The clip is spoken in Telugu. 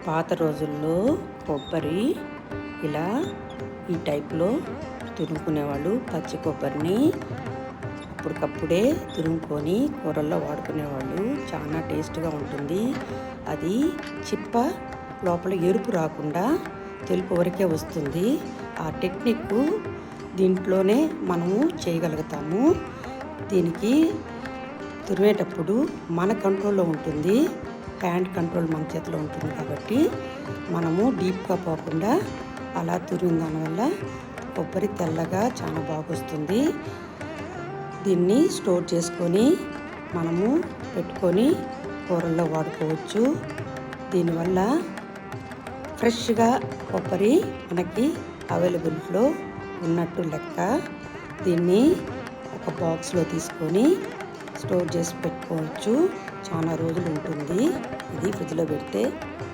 పాత రోజుల్లో కొబ్బరి ఇలా ఈ టైప్లో తురుముకునేవాళ్ళు. పచ్చి కొబ్బరిని అప్పటికప్పుడే తురుముకొని కూరల్లో వాడుకునేవాళ్ళు. చాలా టేస్ట్గా ఉంటుంది. అది చిప్ప లోపల ఎరుపు రాకుండా తెలుపు వరకే వస్తుంది. ఆ టెక్నిక్ దీంట్లోనే మనము చేయగలుగుతాము. దీనికి తురిమేటప్పుడు మన కంట్రోల్లో ఉంటుంది. హ్యాండ్ కంట్రోల్ మన చేతిలో ఉంటుంది కాబట్టి మనము డీప్గా పోకుండా అలా తురిమిన దానివల్ల కొబ్బరి తెల్లగా చాలా బాగొస్తుంది. దీన్ని స్టోర్ చేసుకొని మనము పెట్టుకొని కూరల్లో వాడుకోవచ్చు. దీనివల్ల ఫ్రెష్గా కొబ్బరి మనకి అవైలబుల్లో ఉన్నట్టు లెక్క. దీన్ని ఒక బాక్స్లో తీసుకొని స్టోర్ చేసి పెట్టుకోవచ్చు. చాలా రోజులు ఉంటుంది ఇది ఫ్రిడ్జ్లో పెడితే.